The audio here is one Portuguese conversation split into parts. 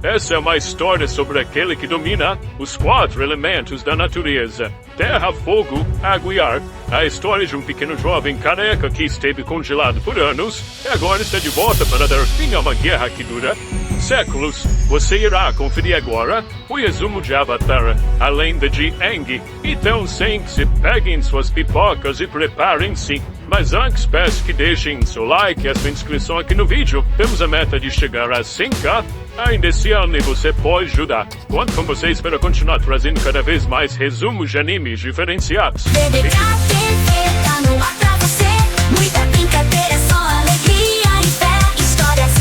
Essa é uma história sobre aquele que domina os 4 elementos da natureza: terra, fogo, água e ar. A história de um pequeno jovem careca que esteve congelado por anos e agora está de volta para dar fim a uma guerra que dura séculos. Você irá conferir agora o resumo de Avatar, a lenda de Aang. Então, se peguem suas pipocas e preparem-se. Mas antes, peço que deixem seu like e a sua inscrição aqui no vídeo. Temos a meta de chegar a 100k ainda esse ano e você pode ajudar. Conto com vocês para continuar trazendo cada vez mais resumos de animes diferenciados. BBK TV tá no ar pra você. Muita brincadeira, só alegria e fé. Histórias,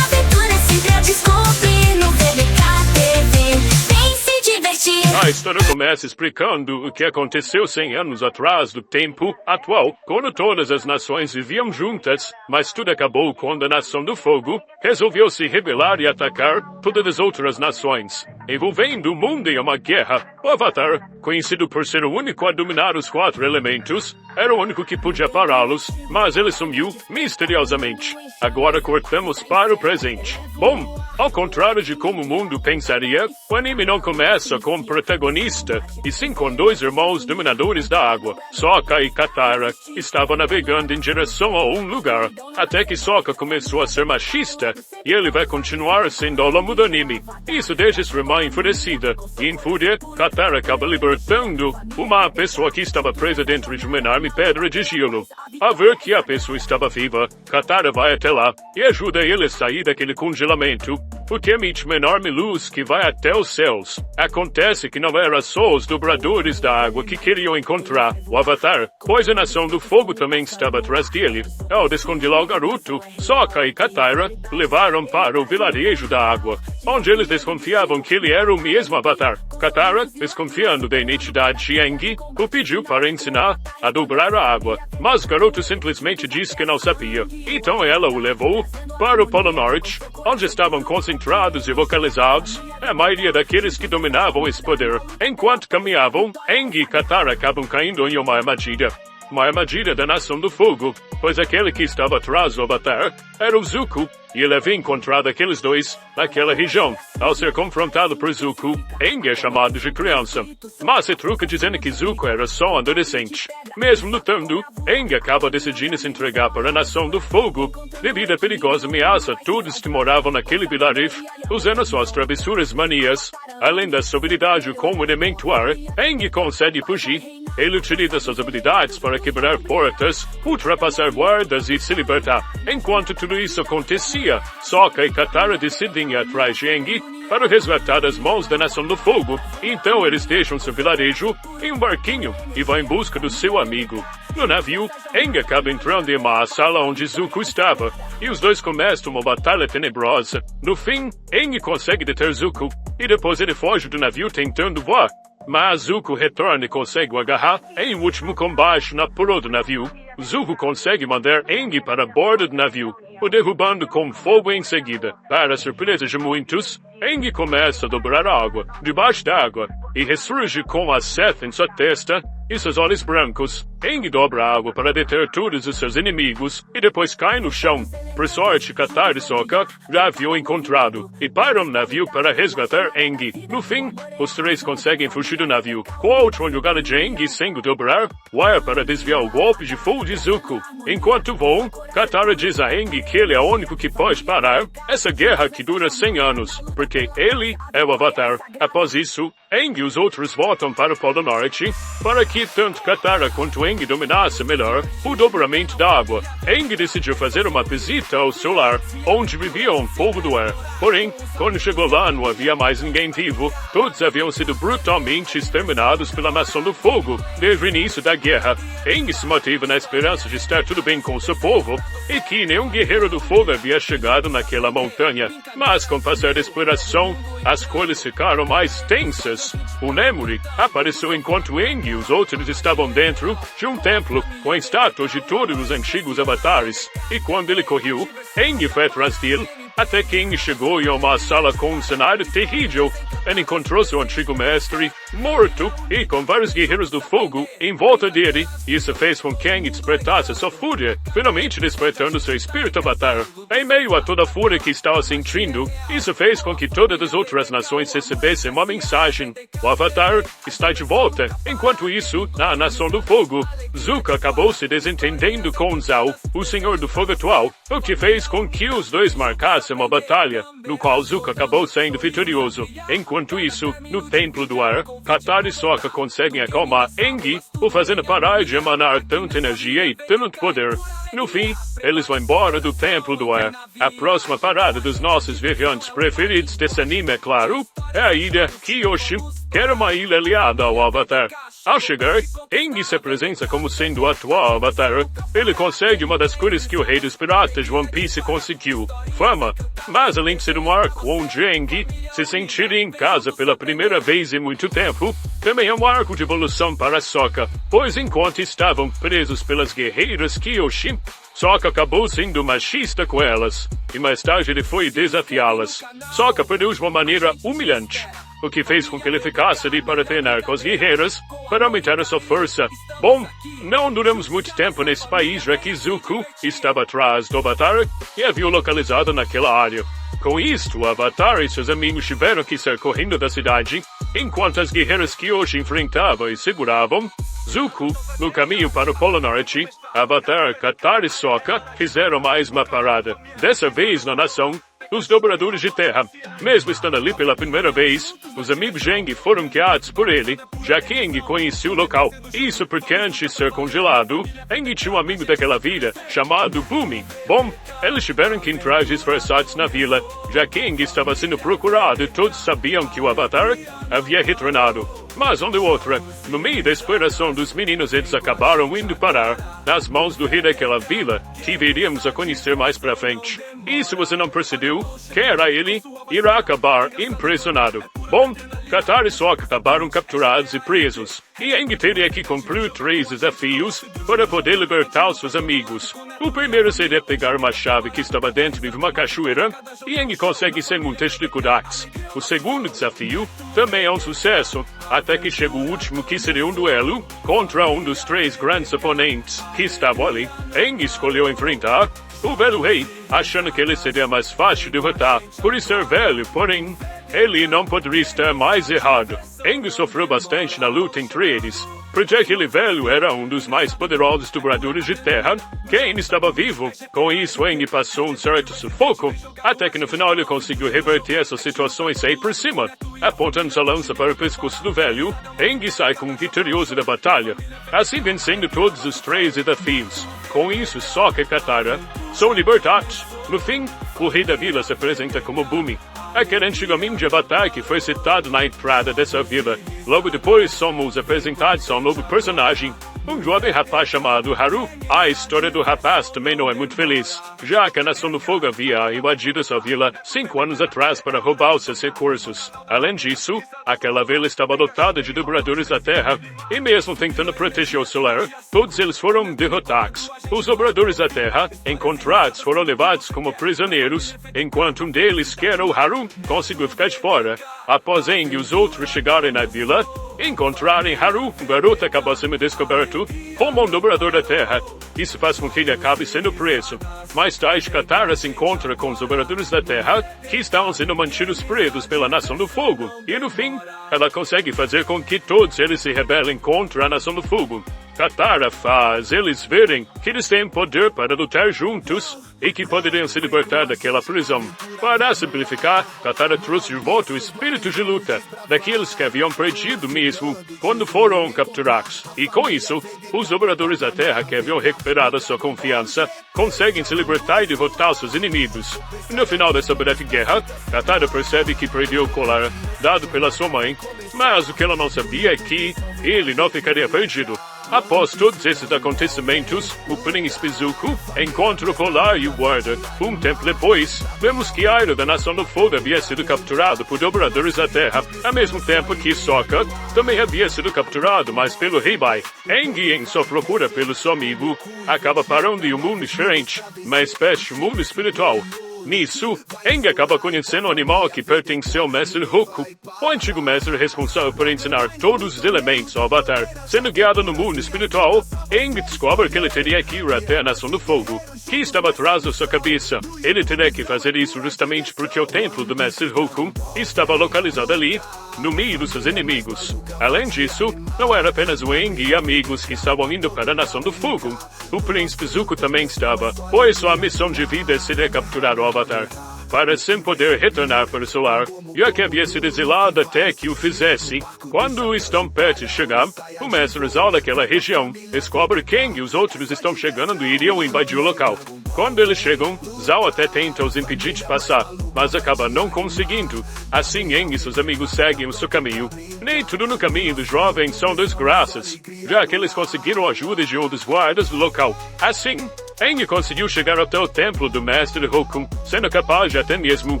aventuras, sempre a descobrir no BBK TV. Vem se divertir. A história começa explicando o que aconteceu 100 anos atrás do tempo atual, quando todas as nações viviam juntas, mas tudo acabou quando a Nação do Fogo resolveu se rebelar e atacar todas as outras nações, envolvendo o mundo em uma guerra. O Avatar, conhecido por ser o único a dominar os 4 elementos, era o único que podia pará-los, mas ele sumiu misteriosamente. Agora cortamos para o presente. Bom, ao contrário de como o mundo pensaria, o anime não começa com o protagonista, e sim com 2 irmãos dominadores da água. Sokka e Katara estavam navegando em direção a um lugar, até que Sokka começou a ser machista, e ele vai continuar sendo ao longo do anime. Isso deixa sua irmã enfurecida, e em fúria, Katara acaba libertando uma pessoa que estava presa dentro de uma enorme pedra de gelo. Ao ver que a pessoa estava viva, Katara vai até lá e ajuda ele a sair daquele congelamento, porque emite uma enorme luz que vai até os céus. Acontece que não era só os dobradores da água que queriam encontrar o Avatar, pois a Nação do Fogo também estava atrás dele. Ao descongelar o garoto, Sokka e Katara levaram para o vilarejo da água, onde eles desconfiavam que ele era o mesmo Avatar. Katara, desconfiando da identidade de Aang, o pediu para ensinar a dobrar a água, mas o garoto simplesmente disse que não sabia. Então ela o levou para o Polo Norte, onde estavam concentrados e localizados a maioria daqueles que dominavam esse poder. Enquanto caminhavam, Aang e Katara acabam caindo em uma armadilha. Uma armadilha da Nação do Fogo, pois aquele que estava atrás do Avatar era o Zuko, e ele havia encontrado aqueles dois naquela região. Ao ser confrontado por Zuko, Aang é chamado de criança, mas se truca dizendo que Zuko era só um adolescente. Mesmo lutando, Aang acaba decidindo se entregar para a Nação do Fogo, devido à perigosa ameaça a todos que moravam naquele vilarejo, usando suas travessuras manias. Além da sua habilidade com o elemento ar, Aang consegue fugir. Ele utiliza suas habilidades para quebrar portas, ultrapassar guardas e se libertar. Enquanto tudo isso acontecia, Sokka e Katara decidem ir atrás de Aang para resgatar as mãos da Nação do Fogo. Então eles deixam seu vilarejo em um barquinho e vão em busca do seu amigo. No navio, Aang acaba entrando em uma sala onde Zuko estava, e os dois começam uma batalha tenebrosa. No fim, Aang consegue deter Zuko, e depois ele foge do navio tentando voar. Mas Zuko retorna e consegue o agarrar em um último combate na proa do navio. Zuko consegue mandar Aang para a borda do navio, o derrubando com fogo em seguida. Para a surpresa de muitos, Aang começa a dobrar a água debaixo da água e ressurge com a seta em sua testa e seus olhos brancos. Aang dobra a água para deter todos os seus inimigos e depois cai no chão. Por sorte, Katara e Sokka já haviam encontrado e param no navio para resgatar Aang. No fim, os 3 conseguem fugir do navio, com outro no lugar de Aang sendo dobrar o ar para desviar o golpe de fogo de Zuko. Enquanto voam, Katara diz a Aang que ele é o único que pode parar essa guerra que dura 100 anos, porque ele é o Avatar. Após isso, Aang e os outros voltam para o Polo Norte, para que tanto Katara quanto Aang dominassem melhor o dobramento da água. Aang decidiu fazer uma visita ao seu lar, onde vivia um povo do ar. Porém, quando chegou lá não havia mais ninguém vivo, todos haviam sido brutalmente exterminados pela Nação do Fogo desde o início da guerra. Aang se manteve na esperança de estar tudo bem com seu povo, e que nenhum guerreiro do fogo havia chegado naquela montanha. Mas com o passar da exploração, as coisas ficaram mais tensas. O Nemuri apareceu enquanto Aang e os outros estavam dentro de um templo com estátuas de todos os antigos avatares. E quando ele correu, Aang foi atrás dele, até que Aang chegou em uma sala com um cenário terrível. Ele encontrou seu antigo mestre morto, e com vários guerreiros do fogo em volta dele. Isso fez com que Aang despertasse sua fúria, finalmente despertando seu espírito Avatar. Em meio a toda a fúria que estava sentindo, isso fez com que todas as outras nações recebessem uma mensagem. O Avatar está de volta. Enquanto isso, na Nação do Fogo, Zuko acabou se desentendendo com Zhao, o Senhor do Fogo atual, o que fez com que os dois marcassem uma batalha, no qual Zuko acabou saindo vitorioso. Enquanto isso, no Templo do Ar, Katara e Sokka conseguem acalmar Aang, o fazendo parar de emanar tanta energia e tanto poder. No fim, eles vão embora do Templo do Ar. A próxima parada dos nossos viajantes preferidos desse anime, é claro, é a ilha Kyoshi, que era uma ilha aliada ao Avatar. Ao chegar, Aang se apresenta como sendo o atual Avatar. Ele consegue uma das cores que o Rei dos Piratas de One Piece conseguiu, fama. Mas além de ser um arco onde Aang se sentiria em casa pela primeira vez em muito tempo, também é um arco de evolução para Sokka, pois enquanto estavam presos pelas guerreiras Kyoshi, Sokka acabou sendo machista com elas, e mais tarde ele foi desafiá-las. Sokka perdeu de uma maneira humilhante, o que fez com que ele ficasse ali para treinar com as guerreiras, para aumentar a sua força. Bom, não duramos muito tempo nesse país, já que Zuko estava atrás do Avatar e havia o localizado naquela área. Com isto, o Avatar e seus amigos tiveram que sair correndo da cidade, enquanto as guerreiras que hoje enfrentavam e seguravam Zuko no caminho para o Polo Norte. Avatar, Katara e Sokka fizeram mais uma parada, dessa vez na nação dos Dobradores de Terra. Mesmo estando ali pela primeira vez, os amigos de Aang foram guiados por ele, já que Aang conhecia o local. Isso porque antes de ser congelado, Aang tinha um amigo daquela vila, chamado Bumi. Bom, eles tiveram que entrar disfarçados na vila, já que Aang estava sendo procurado e todos sabiam que o Avatar havia retornado. Mas onde outra, no meio da exploração dos meninos, eles acabaram indo parar nas mãos do rei daquela vila, que viríamos a conhecer mais pra frente. E se você não percebeu, quem era ele, irá acabar impressionado. Bom, Katara e Sokka acabaram capturados e presos, e Aang teria que cumprir 3 desafios para poder libertar os seus amigos. O primeiro seria pegar uma chave que estava dentro de uma cachoeira, e Aang consegue sem muitas dificuldades. O segundo desafio também é um sucesso, até que chega o último, que seria um duelo contra um dos 3 grandes oponentes que estavam ali. Aang escolheu enfrentar o velho rei, achando que ele seria mais fácil de derrotar, por ser velho, porém, ele não poderia estar mais errado. Aang sofreu bastante na luta entre eles, porque aquele velho era um dos mais poderosos dobradores de terra que ainda estava vivo. Com isso, Aang passou um certo sufoco, até que no final ele conseguiu reverter essa situação e sair por cima. Apontando sua lança para o pescoço do velho, Aang sai como vitorioso da batalha, assim vencendo todos os 3 desafios. Com isso, Sokka e Katara são libertados. No fim, o rei da vila se apresenta como Bumi, aquele antigo amigo de Avatar que foi citado na entrada dessa vila. Logo depois, somos apresentados a um novo personagem, um jovem rapaz chamado Haru. A história do rapaz também não é muito feliz, já que a Nação do Fogo havia invadido sua vila 5 anos atrás para roubar os seus recursos. Além disso, aquela vila estava lotada de dobradores da terra, e mesmo tentando proteger o seu lar, todos eles foram derrotados. Os dobradores da terra, encontrados, foram levados como prisioneiros, enquanto um deles, que era o Haru, conseguiu ficar de fora. Após Aang e os outros chegarem na vila, encontrarem Haru, o garoto acaba sendo descoberto como um dobrador da terra. Isso faz com que ele acabe sendo preso. Mais tarde, Katara se encontra com os dobradores da terra, que estavam sendo mantidos presos pela Nação do Fogo. E no fim, ela consegue fazer com que todos eles se rebelem contra a Nação do Fogo. Katara faz eles verem que eles têm poder para lutar juntos e que poderiam se libertar daquela prisão. Para simplificar, Katara trouxe de volta o espírito de luta daqueles que haviam perdido mesmo quando foram capturados. E com isso, os dobradores da terra que haviam recuperado sua confiança conseguem se libertar e derrotar seus inimigos. No final dessa breve guerra, Katara percebe que perdeu o colar dado pela sua mãe, mas o que ela não sabia é que ele não ficaria perdido. Após todos esses acontecimentos, o príncipe Zuko encontra o colar e o guarda. Um tempo depois, vemos que Iroh da Nação do Fogo havia sido capturado por dobradores da terra, ao mesmo tempo que Sokka também havia sido capturado, mas pelo Rei Bai. Aang, em sua procura pelo seu amigo, acaba parando em um mundo diferente, uma espécie de mundo espiritual. Nisso, Aang acaba conhecendo o animal que pertenceu ao mestre Roku, o antigo mestre responsável por ensinar todos os elementos ao Avatar. Sendo guiado no mundo espiritual, Aang descobre que ele teria que ir até a Nação do Fogo, que estava atrás da sua cabeça. Ele teria que fazer isso justamente porque o templo do mestre Roku estava localizado ali, no meio dos seus inimigos. Além disso, não era apenas o Aang e amigos que estavam indo para a Nação do Fogo. O príncipe Zuko também estava, pois sua missão de vida seria capturar o Avatar, para sem poder retornar para o seu lar, já que havia sido exilado até que o fizesse. Quando o Stompet chegar, o mestre Zal daquela região descobre que Aang e os outros estão chegando e iriam invadir o local. Quando eles chegam, Zal até tenta os impedir de passar, mas acaba não conseguindo. Assim, Aang e seus amigos seguem o seu caminho. Nem tudo no caminho dos jovens são desgraças, já que eles conseguiram a ajuda de um dos guardas do local. Assim, Aang conseguiu chegar até o templo do mestre Roku, sendo capaz de até mesmo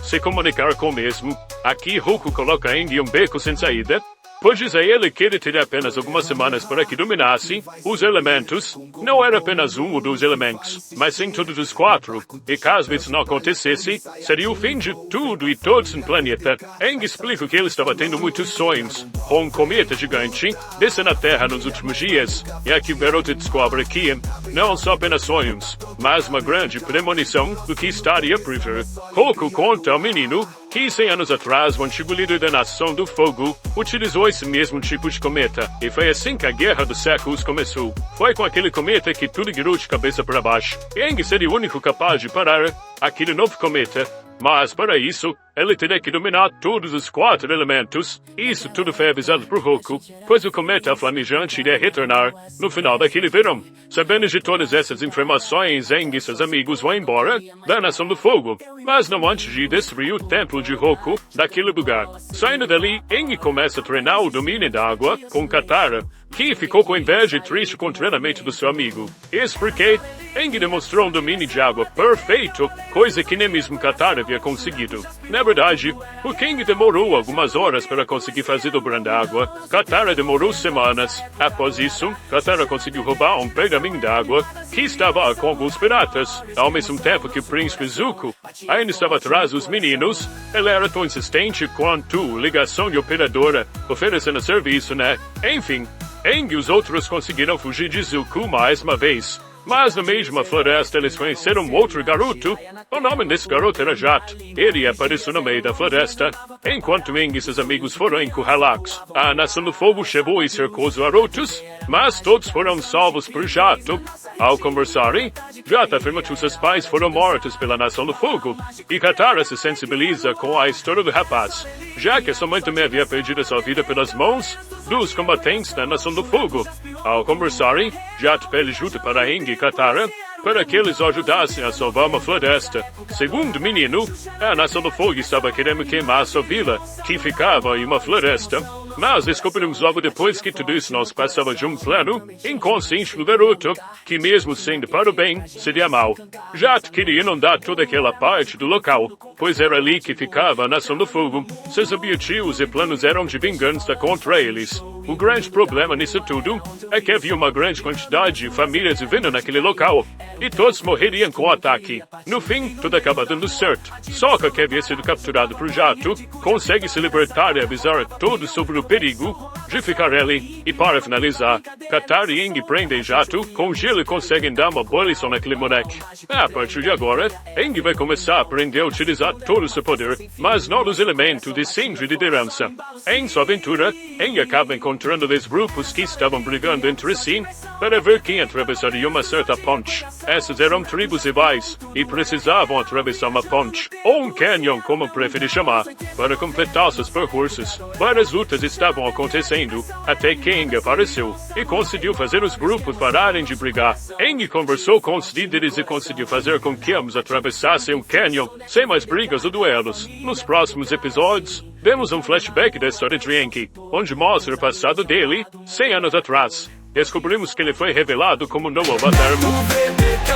se comunicar com o mesmo. Aqui Roku coloca Aang em um beco sem saída, pois diz a ele que ele teria apenas algumas semanas para que dominasse os elementos. Não era apenas um ou dois elementos, mas sim todos os quatro. E caso isso não acontecesse, seria o fim de tudo e todos no planeta. Aang explica que ele estava tendo muitos sonhos, com um cometa gigante descendo na Terra nos últimos dias. E aqui o garoto descobre que não são apenas sonhos, mas uma grande premonição do que estaria por vir. Roku conta ao menino que 100 anos atrás o antigo líder da Nação do Fogo utilizou esse mesmo tipo de cometa, e foi assim que a Guerra dos Séculos começou. Foi com aquele cometa que tudo virou de cabeça para baixo. Aang seria o único capaz de parar aquele novo cometa, mas para isso, ele teria que dominar todos os quatro elementos. Isso tudo foi avisado por Roku, pois o cometa flamejante iria retornar no final daquele verão. Sabendo de todas essas informações, Aang e seus amigos vão embora da Nação do Fogo, mas não antes de destruir o templo de Roku daquele lugar. Saindo dali, Aang começa a treinar o domínio da água com Katara, que ficou com inveja e triste com o treinamento do seu amigo. Isso porque Aang demonstrou um domínio de água perfeito, coisa que nem mesmo Katara havia conseguido. Na verdade, o Aang demorou algumas horas para conseguir fazer dobrando a água. Katara demorou semanas. Após isso, Katara conseguiu roubar um pergaminho d'água que estava com alguns piratas. Ao mesmo tempo que o príncipe Zuko ainda estava atrás dos meninos, ele era tão insistente quanto ligação de operadora, oferecendo serviço, né? Enfim, Aang e os outros conseguiram fugir de Zuko mais uma vez. Mas no meio de uma floresta eles conheceram um outro garoto. O nome desse garoto era Jat. Ele apareceu no meio da floresta, enquanto Aang e seus amigos foram encurralados. A Nação do Fogo chegou e cercou os garotos, mas todos foram salvos por Jato. Ao conversarem, Jat afirma que seus pais foram mortos pela Nação do Fogo, e Katara se sensibiliza com a história do rapaz, já que sua mãe também havia perdido sua vida pelas mãos dos combatentes da Nação do Fogo. Ao conversarem, Jat pede ajuda para Aang e Katara para que eles o ajudassem a salvar uma floresta. Segundo o menino, a Nação do Fogo estava querendo queimar sua vila, que ficava em uma floresta. Mas descobrimos logo depois que tudo isso não se passava de um plano inconsciente do garoto, que mesmo sendo para o bem, seria mal. Jat queria inundar toda aquela parte do local, pois era ali que ficava a Nação do Fogo. Seus objetivos e planos eram de vingança contra eles. O grande problema nisso tudo é que havia uma grande quantidade de famílias vivendo naquele local, e todos morreriam com o ataque. No fim, tudo acaba dando certo. Sokka, que havia sido capturado por Jato, consegue se libertar e avisar a todos sobre o perigo de ficar ali. E para finalizar, Katara e Aang prendem Jato com gelo e conseguem dar uma boa lição naquele moleque. A partir de agora, Aang vai começar a aprender a utilizar todo o seu poder, mas não dos elementos e sim de liderança. Em sua aventura, Aang acaba encontrando dois grupos que estavam brigando entre si para ver quem atravessaria uma certa ponte. Essas eram tribos rivais e precisavam atravessar uma ponte, ou um canyon, como preferir chamar, para completar seus percursos. Várias lutas estavam acontecendo, até que Aang apareceu e conseguiu fazer os grupos pararem de brigar. Aang conversou com os líderes e conseguiu fazer com que ambos atravessassem um canyon sem mais brigas ou duelos. Nos próximos episódios, vemos um flashback da história de Aang, onde mostra o passado dele 100 anos atrás. Descobrimos que ele foi revelado como novo Avatar. No VDK,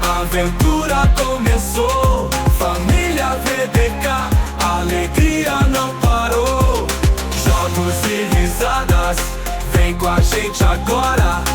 a aventura começou. Família VDK, a alegria não parou. Jogos e risadas, vem com a gente agora.